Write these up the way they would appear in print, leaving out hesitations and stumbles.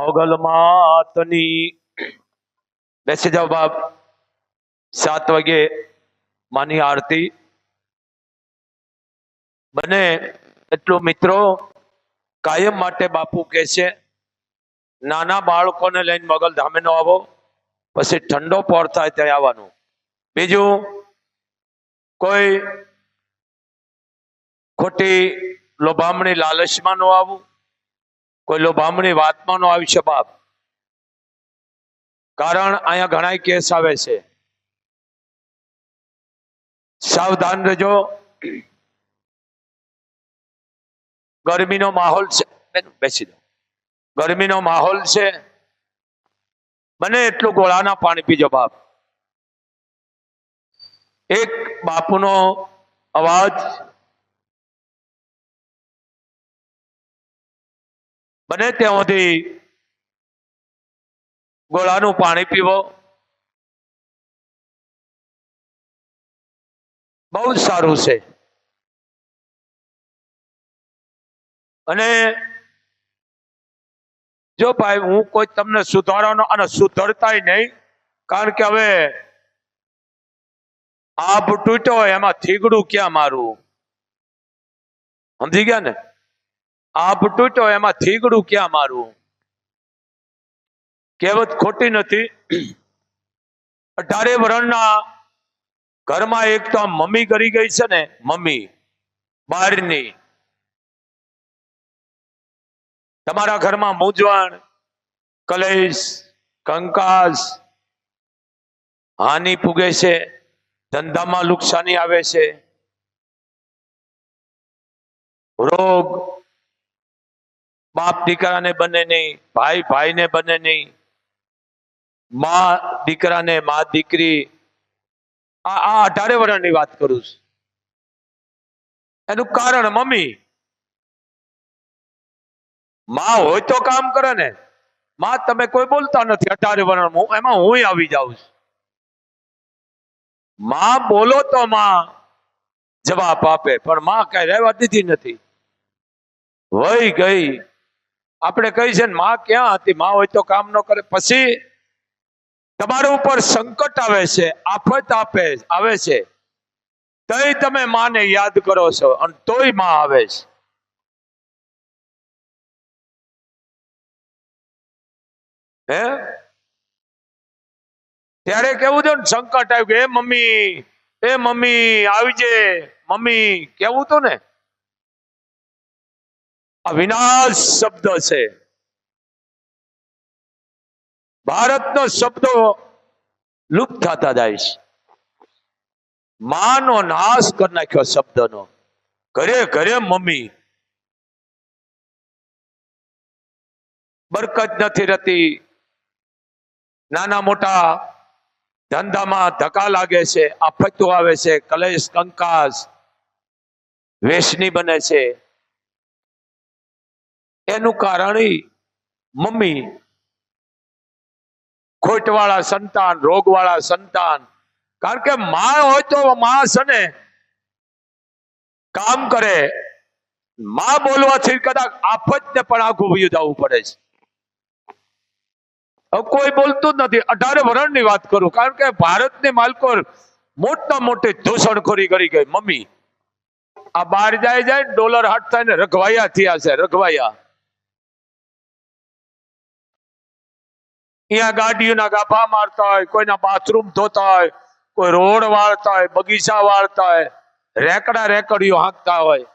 મોગલ માતની બેસી જાઓ બાપ 7 વાગે માની આરતી બને એટલું મિત્રો કાયમ માટે બાપુ કહે છે નાના બાળકોને લઈને મોગલ ધામે નો આવો પછી ઠંડો પોર થાય ત્યાં આવવાનું બીજું કોઈ ખોટી લોભામણી લાલચમાં નો આવું કોઈ લોભામણી વાતમાં નો આવી છે બાપ કારણ અહીંયા ઘણા કેસ આવે છે સાવધાન રહેજો ગરમીનો માહોલ છે બેસી દો ગરમીનો માહોલ છે બને એટલું ગોળાના પાણી પીજો બાપ એક બાપુનો અવાજ બને ત્યાં સુધી ગોળાનું પાણી પીવો બહુ સારું છે અને જો ભાઈ હું કોઈ તમને સુધારવાનો અને સુધરતાય નહીં કારણ કે હવે આભ તૂટ્યો હોય એમાં થીગડું ક્યાં મારું સમજી ગયા ને આભ તૂટ્યો એમાં થીગડું ક્યાં મારું કહેવત ખોટી નથી 18 વર્ષના ઘરમાં એક તો મમ્મી કરી ગઈ છે ને મમ્મી બહારની તમારા ઘરમાં મૂંઝવણ કલેશ કંકાસ હાનિ પૂગે છે ધંધામાં નુકસાની આવે છે રોગ બાપ દીકરાને બને નહીં ભાઈ ભાઈને બને નહીં માં દીકરાને માં દીકરી આ 18 વર્ષની વાત કરું છું એનું કારણ મમ્મી માં હોય તો કામ કરે ને માં તમે કોઈ બોલતા નથી 18 વર્ષ એમાં હું આવી જાઉં છું માં બોલો તો માં જવાબ આપે પણ માં કઈ રહેવા દીધી નથી વહી ગઈ આપણે કહી છે ને માં ક્યાં હતી માં હોય તો કામ ન કરે પછી તમારા ઉપર સંકટ આવે છે આફત આવે છે તોય તમે માને યાદ કરો છો અને તોય માં આવે છે હે ત્યારે કેવું છે ને સંકટ આવ્યું એ મમ્મી આવજે મમ્મી કેવું તો ને આ વિનાશ શબ્દ છે ભારતનો શબ્દો લુપ્ત થતા જાય છે માનો નાશ કરી નાખ્યો શબ્દનો ઘરે ઘરે મમ્મી બરકત નથી રહેતી નાના મોટા ધંધામાં ધક્કા લાગે છે આફતો આવે છે કલેશ કંકાસ વેશની બને છે એનું કારણ મમ્મી ખોટવાળા સંતાન રોગવાળા સંતાન કારણ કે માં હોય તો માં છે ને કામ કરે માં બોલવાથી કદાચ આફત ને પણ આખું વયું જવું પડે છે કોઈ બોલતું જ નથી 18 વર્ષની વાત કરું કારણ કે ભારતની માલકો મોટા મોટી ધૂષણખોરી કરી ગઈ મમ્મી આ બહાર જાય ડોલર હાટ થાય ને રઘવાયા થયા છે રઘવાયા અહીંયા ગાડીઓના ગાભા મારતા હોય કોઈના બાથરૂમ ધોતા હોય કોઈ રોડ વાળતા હોય બગીચા વાળતા હોય રેકડીઓ હાંકતા હોય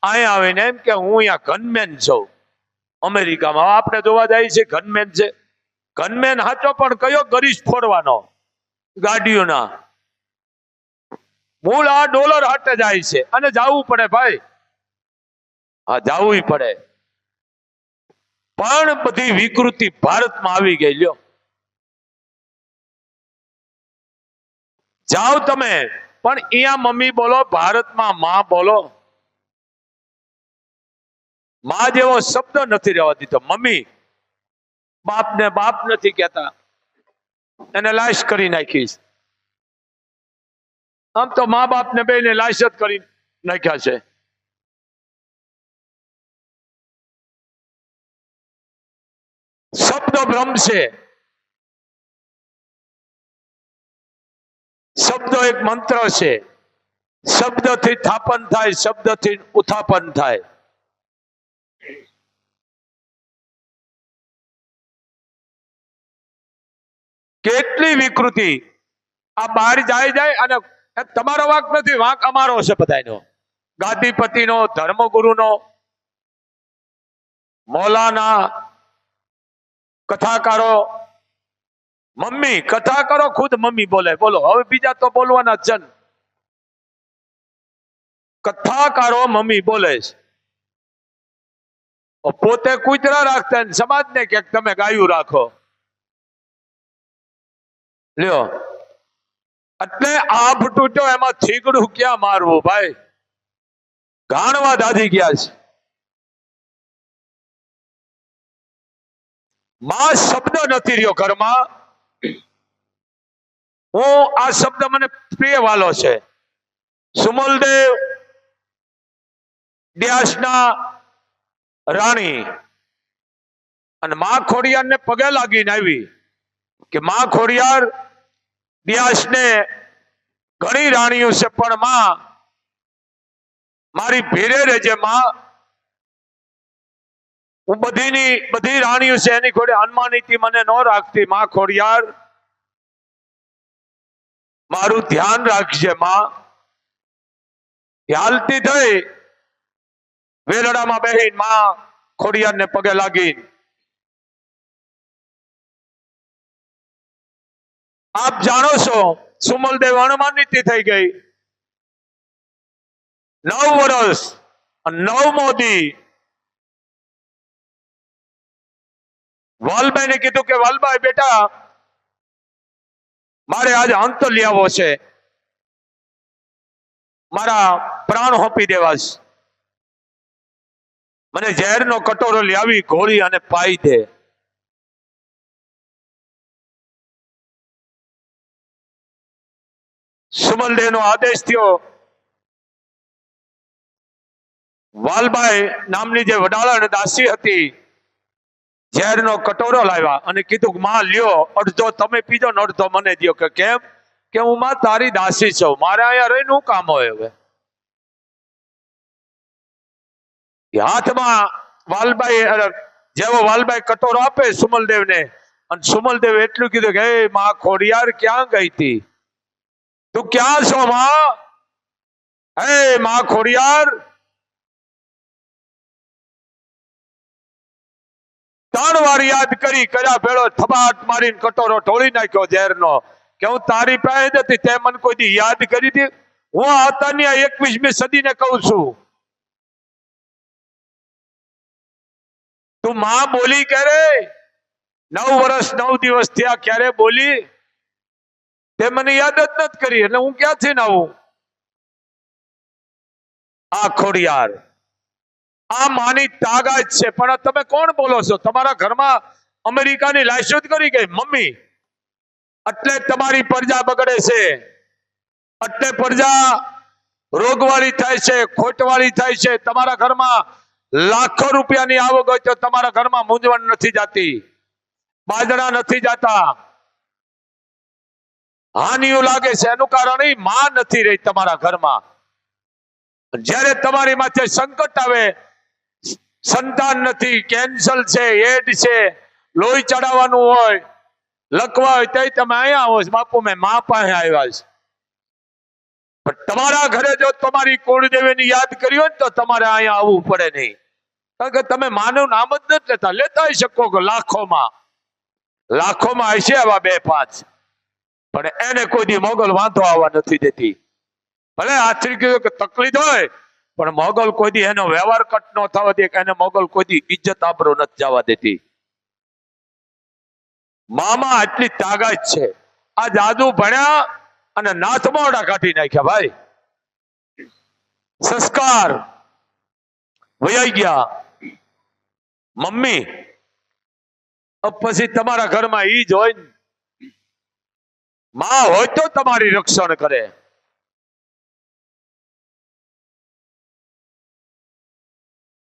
અહીંયા આવીને એમ કે હું અહીંયા ગનમેન છું અમેરિકામાં આપણે જોવા જાય છે ગનમેન છે ગનમેન હાચો પણ કયો ગરીશ ફોડવાનો ગાડીઓના મૂળ આ ડોલર હાટે જાય છે અને જવું પડે ભાઈ હા જવું પડે પણ બધી વિકૃતિ ભારતમાં આવી ગઈ લ્યો જાઓ તમે પણ અહીંયા મમ્મી બોલો ભારતમાં માં બોલો માં જેવો શબ્દ નથી રહેવા દીધો મમ્મી બાપને બાપ નથી કહેતા એને લાશ કરી નાખીશ આમ તો મા બાપ ને બેને લાશ જ કરી નાખ્યા છે ભ્રમ છે. શબ્દ એક મંત્ર છે. શબ્દથી થાપન થાય, શબ્દથી ઉત્થાપન થાય. કેટલી વિકૃતિ આ બહાર જાય અને તમારો વાંક નથી, વાંક અમારો છે બધાનો, ગાદીપતિનો, ધર્મગુરુનો, મૌલાના, કથાકારો. મમ્મી કથાકારો ખુદ મમ્મી બોલે, બોલો હવે બીજા તો બોલવાના જ છે. કથાકારો મમ્મી બોલે છે, પોતે કૂતરા રાખતા સમાજને કે તમે ગાયું રાખો. લ્યો, એટલે આભ તૂટ્યો એમાં થીગડું ક્યાં મારવું ભાઈ? ગાણવા દાદી ગયા છે. માં શબ્દ નથી રહ્યો ઘરમાં. હું આ શબ્દ મને પ્રિય વાલો છે. સુમલદેવ ડ્યાસના રાણી અને માં ખોડિયાર ને પગે લાગીને આવી કે માં ખોડિયાર, ડ્યાસને ઘણી રાણીઓ છે પણ માં મારી ભેરે રહેજે માં. હું બધી રાણીઓ છે એની ઘોડે અનમાનીથી મને ન રાખતી. માં ખોડિયાર મારું ધ્યાન રાખજે માં. હાલતી થઈ વેલડામાં બેહીને માં ખોડિયારને પગે લાગીને, આપ જાણો છો સુમલદેવ અણમાનિત થઈ ગઈ. 9 વર્ષ 9મો દી વાલભાઈને કીધું કે વાલભાઈ બેટા મારે આજે અંત લેવો છે, મારા પ્રાણ હોપી દેવા છે. મને ઝેરનો કટોરો લાવી ઘોળી અને પાઈ દે. સુમલદેવનો આદેશ થયો. વાલભાઈ નામની જે વડાળા દાસી હતી ઝેરનો કટોરો લાવ્યા અને કીધું માં લ્યો, અડધો તમે પીજો ને અડધો મને દો. કે કેમ? કે હું માં તારી દાસી છું, મારે અહીંયા રહીને શું કામ હોય? હવે હાથમાં વાલભાઈ જેવો વાલભાઈ કટોરો આપે સુમલદેવને, અને સુમલદેવ એટલું કીધું કે હે માં ખોડિયાર ક્યાં ગઈ હતી? તું ક્યાં છો માં? હે માં ખોડિયાર, 3 વાર યાદ કર્યા ભેળો થબાટ મારીને કટોરો ઢોળી નાખ્યો ઝેરનો. કે હું તારી પાસે જ હતી, તે મને કોઈ દી યાદ કરી હતી? હું આતાની 21મી સદીને કહું છું, તું માં બોલી ક્યારે? 9 વર્ષ 9 દિવસ થયા, ક્યારે બોલી? તે મને યાદ જ નથી કરી, એટલે હું ક્યાંથી ના આવું? આ ખોડિયાર, આ માની તાકાત છે. પણ તમે કોણ બોલો છો? તમારા ઘરમાં અમેરિકાની લાયસન્સ કરી ગઈ મમ્મી, એટલે તમારી પ્રજા બગડે છે, એટલે પ્રજા રોગવાળી થાય છે, ખોટવાળી થાય છે. તમારા ઘરમાં લાખો રૂપિયાની આવક હોય તો તમારા ઘરમાં મૂંઝવણ નથી જાતી, બાજણા નથી જાતા, હાનિઓ લાગે છે. એનું કારણ એ માં નથી રહી તમારા ઘરમાં. જ્યારે તમારી માથે સંકટ આવે, સંતાન નથી, કેન્સર છે, એડ છે, લોહી ચડાવવાનું હોય, લખવા હોય, તો તમે અહીંયા આવો છો. બાપુ મેં માં પાસે આવ્યા છે. પણ તમારા ઘરે જો તમારી કુળદેવીની યાદ કરી હોય ને તો તમારે અહીંયા આવવું પડે નહીં. કારણ કે તમે માનું નામ જ નથી લેતા. લેતા શકો કે લાખોમાં હશે એવા 2-5, પણ એને કોઈ દી મોગલ વાંધો આવવા નથી દેતી. ભલે આશ્ચર્ય કીધું કે તકલીફ હોય, પણ મોગલ કોઈ દી એનો વ્યવહાર કટ ન થવા દે, કે એને મોગલ કોઈ દી ઇજ્જત આબરો નથી જવા દેતી. મામા આટલી તાકાત છે. આ જાદુ ભણ્યા અને નાથ મોડા કાઢી નાખ્યા ભાઈ. સંસ્કાર વહી ગયા. મમ્મી પછી તમારા ઘરમાં ઈ જ હોય ને, માં હોય તો તમારી રક્ષણ કરે.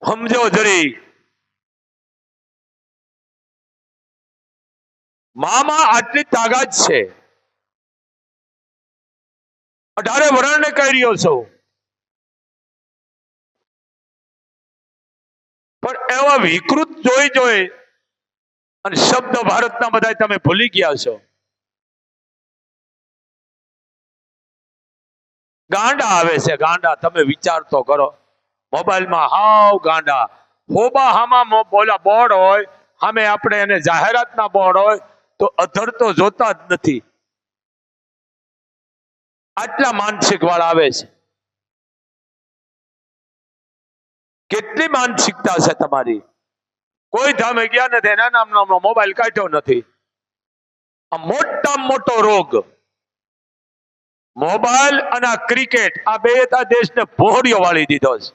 સમજો જરી. મામાં આટલી તાકાત છે, 18 વર્ષને કહી રહ્યો છો, પણ એવા વિકૃત જોઈ અને શબ્દ ભારતના બધા તમે ભૂલી ગયા છો. ગાંડા આવે છે, ગાંડા. તમે વિચાર તો કરો. મોબાઈલમાં હાવ ગાંડા. હોબા હામાં બોલા બોર્ડ હોય, સામે આપણે એને જાહેરાતના બોર્ડ હોય તો અધર તો જોતા જ નથી. આટલા માનસિક વાળા આવે છે. કેટલી માનસિકતા છે તમારી? કોઈ ધામે ગયા નથી, એના નામનો મોબાઈલ કાઢ્યો નથી. આ મોટામાં મોટો રોગ મોબાઈલ અને ક્રિકેટ, આ બે દેશને ભોળિયો વાળી દીધો છે.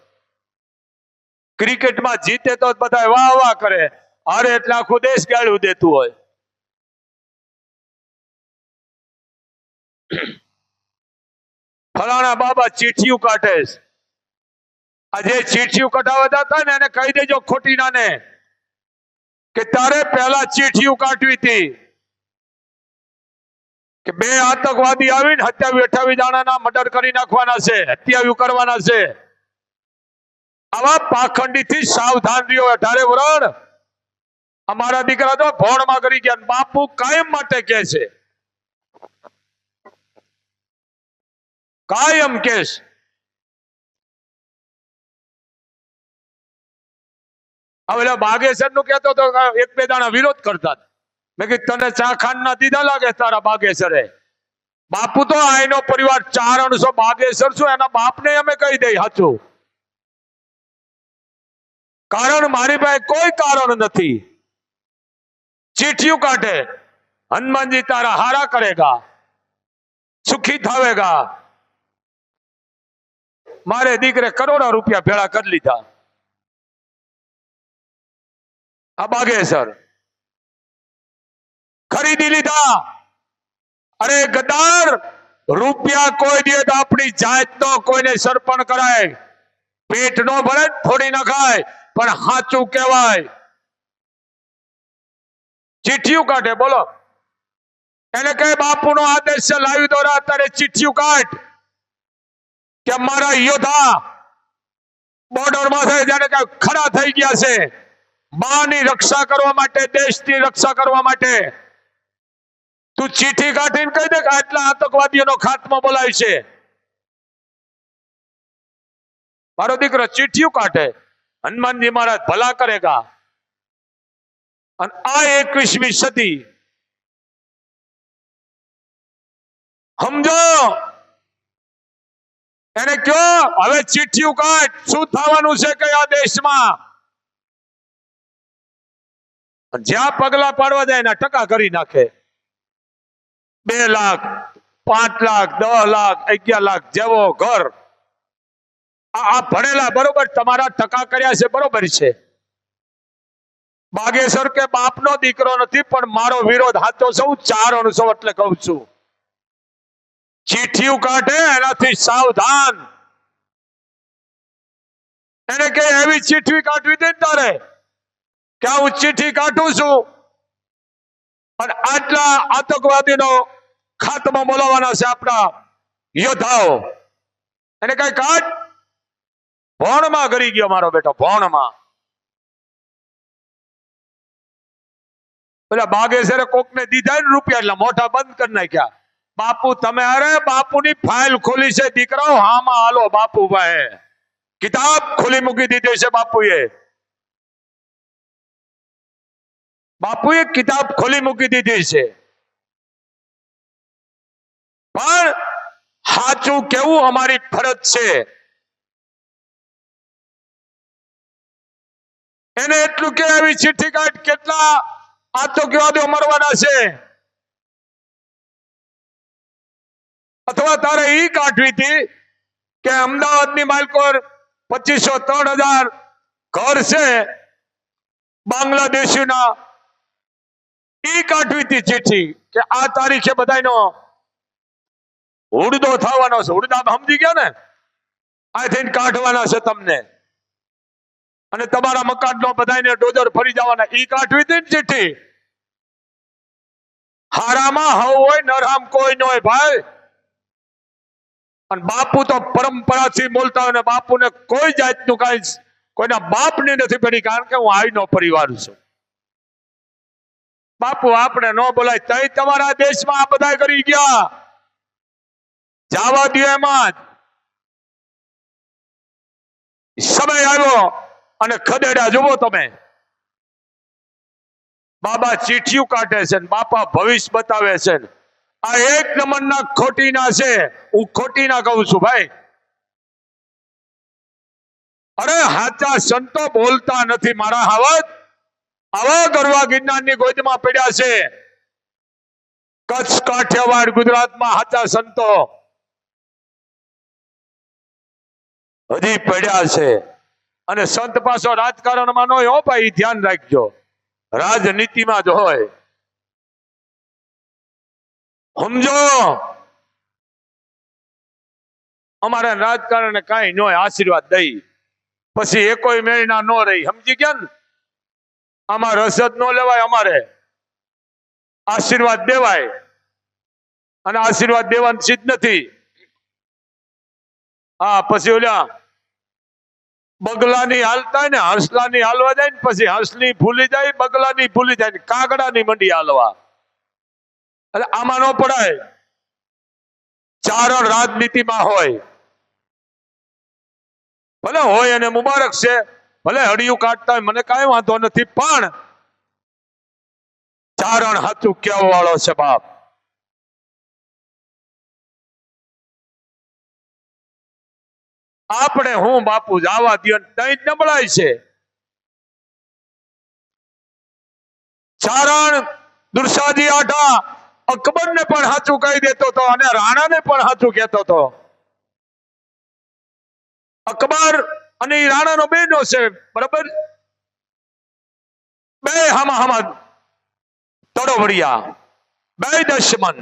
ક્રિકેટમાં જીતે તો બધા વાહ વાહ કરે, હારે એટલે આખું દેશ ગાળું દેતું હોય. ફલાણા બાબા ચીઠિયું કાઢે છે. આ જે ચીઠિયું કઢાવતા હતા ને એને કહી દેજો ખોટીનાને કે તારે પહેલા ચીઠિયું કાઢવી હતી કે 2 આતંકવાદી આવીને 27-28 જણાના મર્ડર કરી નાખવાના છે, હત્યાઓ કરવાના છે. આવા પાખંડીથી સાવધાન રહ્યો. 18 વર્ષ અમારા દીકરા તો ભોણમાં કરી ગયા. બાપુ કાયમ માટે કહે છે, કાયમ કેસ. હવે બાગેશ્વર નું કહેતો તો 1-2 દાણા વિરોધ કરતા. મેં કીધું તને ચા ખાંડ ના દીધા લાગે તારા બાગેશ્વરે. બાપુ તો આનો પરિવાર 400 બાગેશ્વર છું, એના બાપને અમે કહી દઈ સાચું. કારણ મારી પાસે કોઈ કારણ નથી. ચીઠિયું કાઢે, હનુમાનજી તારા હારા કરેગા, સુખી થાવેગા. મારે દીકરે કરોડો રૂપિયા ભેળા કરી લીધા. આ બાગેશ્વર ખરીદી લીધા. અરે ગદાર, રૂપિયા કોઈ દે તો આપણી જાત નો કોઈને સરપણ કરાય, પેટ નો ભરે થોડી ન ખાય, પણ સાચું કહેવાય. ચીઠિયું કાઢે. બોલો, એને કહે બાપુ નો આદેશ છે, લાવી દો અત્યારે ચીઠિયું કાઢ કે મારા યોદ્ધા બોર્ડર માં જેને ખડા થઈ ગયા છે, માની રક્ષા કરવા માટે, દેશની રક્ષા કરવા માટે. તું ચીઠી કાઢીને કહી દે કે આટલા આતંકવાદીઓનો ખાત્મો બોલાય છે. મારો દીકરો ચીઠિયું કાઢે, હનુમાનજી મહારાજ ભલા કરેગા. અને આ 21મી સદી સમજો. એને કયો હવે ચીઠિયું કાઢ, શું થવાનું છે કે આ દેશમાં જ્યાં પગલા પાડવા જાય એના ટકા કરી નાખે. 2 લાખ, 5 લાખ, 10 લાખ, 11 લાખ જેવો ઘર. આ ભણેલા બરોબર, તમારા ટકા કર્યા છે બરોબર છે. બાગેશ્વર કે બાપનો દીકરો નથી, પણ મારો વિરોધ સાચો સૌ 400 એટલે કહું છું. ચીઠિયું કાઢે એનાથી સાવધાન. એને કે એવી ચીઠી કાઢવી દે તારે કે હું ચીઠી કાઢું છું અને આટલા આતંકવાદીનો ખાત્મો બોલાવવાના છે આપણા યોદ્ધાઓ. એને કઈ કાઢ. ભોણમાં કરી ગયો મારો બેટો, ભોણમાં. પેલા બાગેશ્વરે કોકને દીધા ને રૂપિયા એટલે મોઢા બંધ કરી નાખ્યા. બાપુ તમે, અરે બાપુની ફાઇલ ખોલી છે દીકરાઓ, હામાં હાલો. બાપુ ભાઈ કિતાબ ખોલી મૂકી દીધી છે. બાપુએ કિતાબ ખોલી મૂકી દીધી છે. પણ સાચું કેવું અમારી ફરજ છે. એને એટલું કે આવી ચિઠ્ઠી કાઢ, કેટલા આતંકવાદીઓ મરવાના છે. અથવા તારે ઈ કાઢવી હતી કે અમદાવાદની માલકોર 2500-3000 ઘર છે બાંગ્લાદેશીના, ઈ કાઢવી હતી ચિઠ્ઠી કે આ તારીખે બધાનો હુડદો થવાનો છે. હુડદા સમજી ગયા ને? આથી કાઢવાના છે તમને, અને તમારા મકાનનો બધાને ડોઝર ફરી જવાના. ઈ કાઢવી હતી ને ચિઠ્ઠી. હારામાં હવ હોય નરામ કોઈ ન હોય ભાઈ. અને બાપુ તો પરંપરાથી બોલતા હોય ને બાપુને કોઈ જાતનું કઈ કોઈના બાપની નથી પડી, કારણ કે હું આઈનો પરિવાર છું. બાપુ આપણે ન બોલાય તઈ તમારા દેશમાં આ બધા કરી ગયા, જવા દો એમાં જ સમય આવ્યો અને ખદેડા જુઓ તમે. બાબા ચીઠિયું કાઢે છે ને બાપા ભવિષ્ય બતાવે છે. આ એક નંબરના ખોટીના છે, હું ખોટીના કહું છું ભાઈ. અરે હાચા સંતો બોલતા નથી મારા હાવત. આવા ગરવા ગિરનારની ગોદમાં પડ્યા છે. કચ્છ કાઠિયાવાડ ગુજરાતમાં હાચા સંતો હજી પડ્યા છે. અને સંત પાછો રાજકારણમાં ન હોય હો ભાઈ, ધ્યાન રાખજો, રાજનીતિમાં જ હોય. સમજો અમારે રાજકારણ કઈ ન હોય, આશીર્વાદ દઈ પછી એકોય મેળના ન રહી. સમજી ગયા ને? આમાં રસદ ન લેવાય, અમારે આશીર્વાદ દેવાય. અને આશીર્વાદ દેવાની ચીજ નથી. હા પછી ઓલા બગલાની હાલતા ને હંસલાની હાલવા જાય ને પછી હંસની ભૂલી જાય, બગલાની ભૂલી જાય, કાગડાની મંડી હાલવા. એટલે આમાં ન પડાય. ચારણ રાજનીતિમાં હોય, ભલે હોય અને મુબારક છે, ભલે હડિયું કાઢતા હોય, મને કાંઈ વાંધો નથી, પણ ચારણ હાચું કેવા વાળો છે બાપ. આપણે હું બાપુ જવા દો, તઈ જ નબળાય છે. ચારણ દુર્સાજી આઠા અકબર ને પણ સાચું કહી દેતો હતો અને રાણા ને પણ સાચું કહેતો હતો. અકબર અને રાણા નો બેનો છે, બરાબર, બે હામા તડોવડિયા, બે દુશ્મન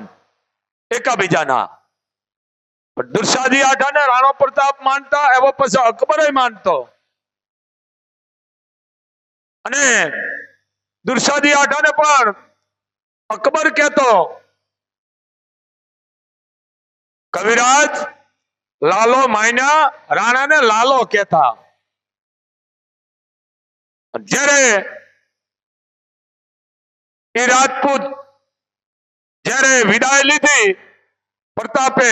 એકાબીજાના. દુર્સાજી આઠા ને રાણો પ્રતાપ માનતા, એવો પછી અકબર માનતો. અને દુર્સાજી આઠા ને પણ અકબર કહેતો, કવિરાજ લાલો માયના, રાણા ને લાલો કહેતા. જ્યારે એ રાજપૂત જ્યારે વિદાય લીધી પ્રતાપે,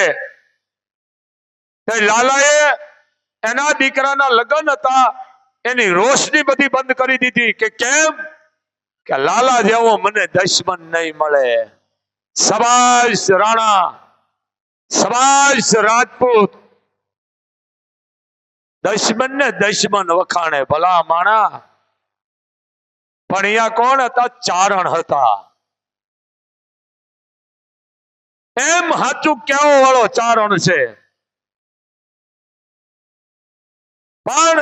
લાલાએ એના દીકરાના લગ્ન હતા, એની રોશની બધી બંધ કરી દીધી. કે કેમ? કે લાલા જેવો મને દુશ્મન નહીં મળે. શાબાશ રાણા, શાબાશ રાજપૂત. દુશ્મન ને દુશ્મન વખાણે ભલા માણા. પણ અહીંયા કોણ હતા? ચારણ હતા. એમ સાચું કેવો વાળો ચારણ છે. પણ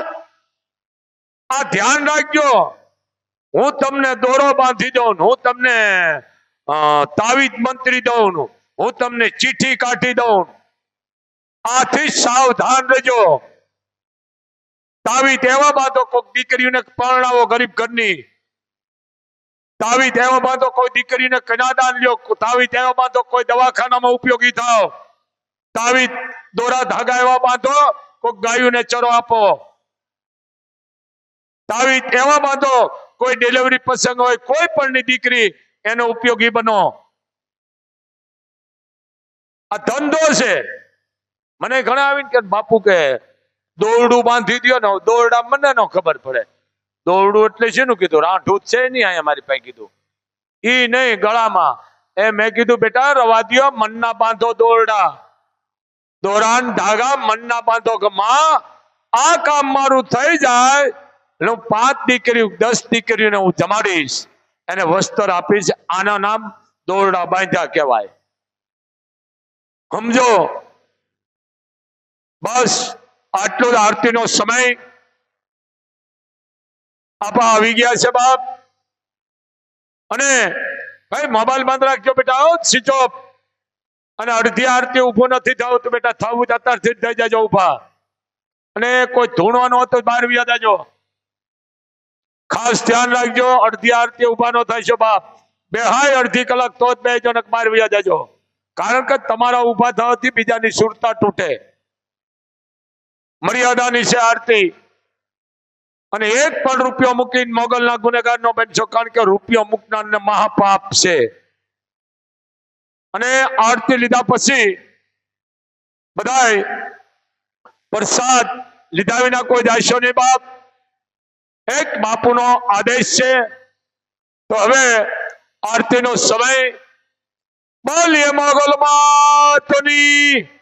આ ધ્યાન રાખજો, હું તમને દોરો બાંધી દઉં, હું તમને તાવીજ મંત્રી દઉં, હું તમને ચીઠી કાઢી દઉં, આથી સાવધાન રહેજો. તાવીજ એવા બાંધો કોઈક દીકરીઓને પરણાવો ગરીબ ઘરની, તાવીજ એવા બાંધો કોઈ દીકરીને કન્યાદાન લ્યો, તાવીજ એવા બાંધો કોઈ દવાખાનામાં ઉપયોગી થાવ, તાવીજ દોરા ધાગા એવા બાંધો કોઈ ગાયોને ચરો આપો, તાવીજ એવા બાંધો કોઈ ડિલિવરી પ્રસંગ હોય, કોઈ પણ ની દીકરી એનો ઉપયોગી બનો. આ ધંધો છે. મને ઘણા આવીને કે બાપુ કે દોરડું બાંધી દો ને, દોરડા મને ન ખબર પડે. દોરડું એટલે શેનું કીધું? રાંઠું છે નહીં અહીંયા મારી પાસે કીધું, ઈ નહીં ગળામાં. એ મેં કીધું બેટા રવા દો, મનના બાંધો દોરડા, દોરાન ધાગા મનના બાંધો. કે માં આ કામ મારું થઈ જાય, હું 5 દીકરીઓ 10 દીકરીઓને હું જમાડીશ, એને વસ્ત્ર આપીશ. આના નામ દોરડા બાંધ્યા કહેવાય. સમજો? બસ આટલો જ આરતીનો સમય આપા આવી ગયા છે બાપ. અને ભાઈ મોબાઈલ બંધ રાખજો બેટા, સ્વિચ ઓફ. અને અડધી આરતી ઉભો નથી થવું તો બેટા થવું જ અત્યારથી થઈ જાજો ઉભા. અને કોઈ ધૂણવાનો હતો બહાર વ્યા જાજો. ખાસ ધ્યાન રાખજો, અડધી આરતી ઉભા ન થાય છે બાપ. બેહાય અડધી કલાક તો જ બેજો ને બહાર વયા જજો, કારણ કે તમારા ઊભા થવાથી બીજાની સુરતા તૂટે. મર્યાદાની છે આરતી, અને એક પણ રૂપિયો મૂકીને મોગલના ગુનેગાર નો બનશો, કારણ કે રૂપિયો મૂકનારને મહાપાપ છે. અને આરતી લીધા પછી બધાય પ્રસાદ લીધા વિના કોઈ જાશો નહીં બાપ, એક બાપુનો આદેશ છે. તો હવે આરતીનો સમય. બોલીએ મોગલ માતની.